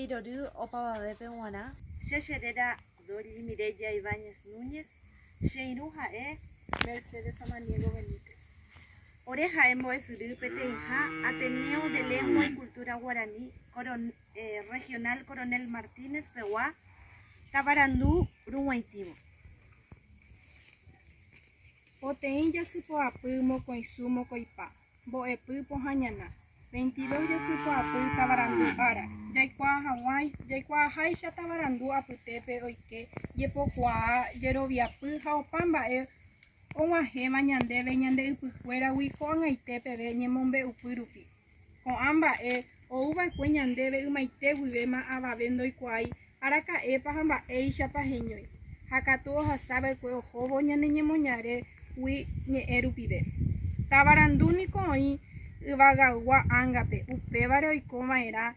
Cheirory opavavépe g̃uarã che cheréra Dori Mireya Ibáñez Núñez, cheirũ ha'e Mercedes Samaniego Benítez. ore ha'e mbo'esyry peteĩha Ateneo de Lengua y Cultura Guaraní Regional Coronel Martínez pegua Tavarandu rug̃uaitĩvo. Poteĩ jasypo'apy mokõisu mokõipa, mbo'epy pohãñana. 22 jasypo'apy Tavarandu ára. Jaikuaaháicha Tavarandu apytépe oike jepokuaa jeroviapy ha opa mba'e og̃uahẽva ñandéve ñande ypykuéragui ko'ag̃aite peve ñemombe'upy rupi. Ko'ã mba'e ouva'ekue ñandéve ymaite guivéma avave ndoikuaái araka'épa ha mba'éichapa heñói. Ha katu ohasava'ekue ohóvo ñane ñemoñaregui ñe'ẽ rupive. Tavarandu niko oĩ yvagaygua ángape, upévare oikova'erã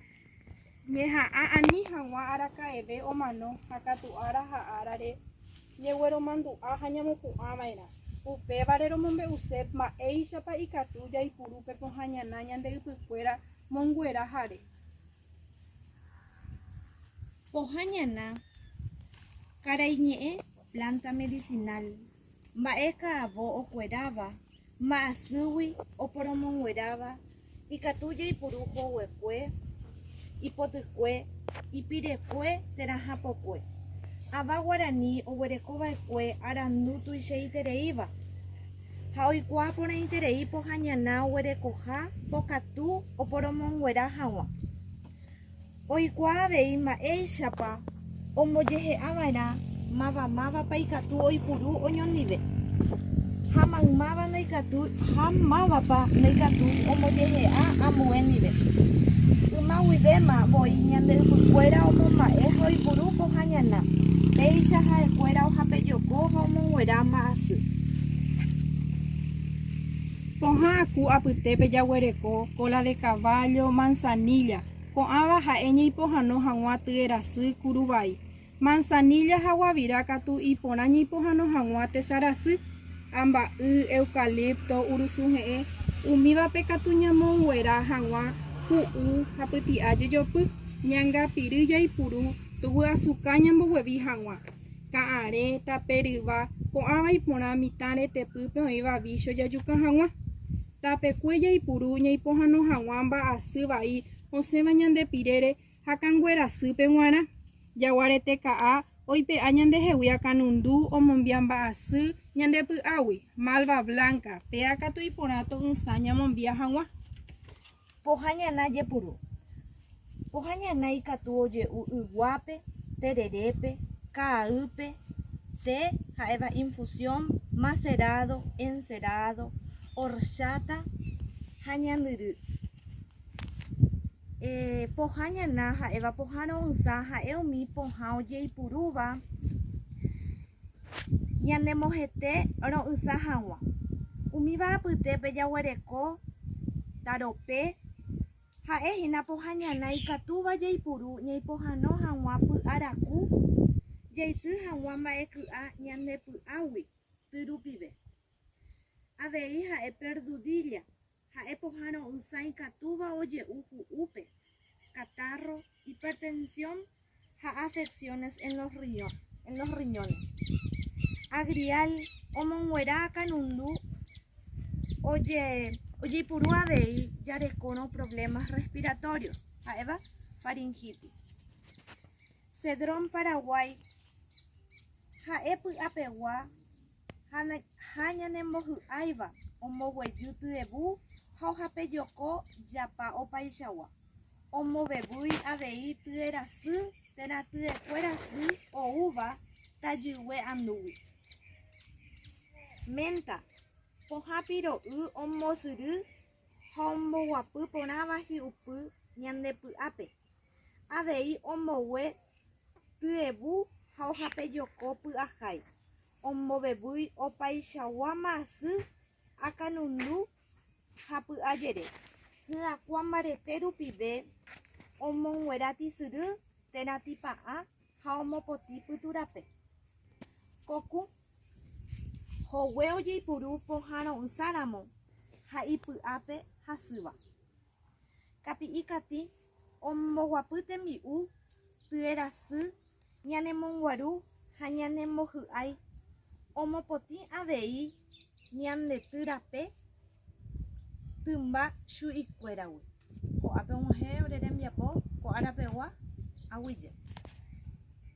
ñeha'ã ani hag̃ua araka'eve omano ha katu ára ha árare ñegueromandu'a ha ñamopu'ãva'erã. Upévare romombe'use mba'éichapa ikatu jaipuru pe pohãñana ñande ypykuéra mongueraháre. Pohãñana karai ñe'ẽ planta medicinal mba'e ka'avo okueráva mba'asýgui oporomongueráva ikatu jaipuru hoguekue, ipotykue, ipirekue térã hapokue. Ava Guarani oguerekova'ekue arandu tuichaitereíva ha oikuaa porãiterei pohãñana oguerekoha pokatu oporomonguera hag̃ua. Oikuaa avei mba'éichapa ombojehe'ãva'erã mávapa ikatu oipuru oñondive ha maymáva ndaikatúi ha mávapa ndaikatúi ombojehe'a ambue ndive. Yma guivéma voi ñande ypykuéra omomba'e ha oipuru pohãñana péicha ha'ekuéra ohapejoko ha omonguera mba'asy. Pohã aku apytépe jaguereko cola de caballo, manzanilla. Ko'ãva ha'e ñeipohãno hag̃ua ty'erasy kuruvai. Manzanilla ha guavira katu iporã ñeipohãno hag̃ua tesarasy. Amba'y, eucalipto, urusu he'ẽ. Umívape katu ñamonguera hag̃ua hu'u ha pyti'a jejopy. Ñangapyry jaipuru tuguyasuka ñamboguevi hag̃ua. Ka'are, tape ryva. Ko'ãva iporã mitã retepýpe oĩva vícho jajuka hag̃ua. Tapekue jaipuru ñeipohãno hag̃ua mba'asy vai osẽva ñandepirére ha kanguerasýpe g̃uarã. Jaguarete ka'a oipe'a ñandehegui akãnundu omombia mba'asy ñandepy'águi. Malva blanca péa katu iporã to'ysã ñamombia hag̃ua. Pohãñana jepuru. Pohãñana ikatu oje'u yguápe, tererépe, ka'ýpe, té ha'éva infusión, macerado, encerado, horchata ha ñandyry. Pohãñana ha'éva pohã ro'ysã ha'e umi pohã ojeipurúva ñanemohete ro'ysã hag̃ua. Umíva apytépe jaguereko tarope ha'ehína pohãñana ikatúva jaipuru ñaipohãno hag̃ua py'araku jaity hag̃ua mba'eky'a ñandepy'águi tyrupive. Avei ha'e perdudilla ha'e pohã ro'ysã ikatúva oje'u hu'úpe, catarro, hipertensión ha afecciones en los riñones. Agrial omonguera akãnundu ojeipuru avei jarekórõ problemas respiratorios ha'éva faringitis. Cedrón Paraguay ha'e py'apegua ha ñanembohy'áiva omboguejy tyevu ha ohapejoko japa opaichagua. Omovevýi avei ty'erasy térã ty'ekuérasy oúva tajygue andúgui. Menta pohã piro'y ombosyry ha omboguapy porãva hi'upy ñandepy'ápe. Avei ombogue tyevu ha ohapejoko py'ahái. Ombovevýi opaichagua mba'asy akãnundu ha py'ajere. Hyakuã mbarete rupive omonguera tisyry térã tipa'ã ha omopotĩ pyturape. Koku hogue ojeipuru pohã ro'ysáramo ha ipy'ápe hasýva. Kapi'ikati omboguapy tembi'u tyerasy ñanemonguaru ha ñanembohy'ái omopotĩ avei ñandety rape tymba chu'ikuéragui. Ko'ápe og̃uahẽ ore rembiapo ko arapegua aguyje.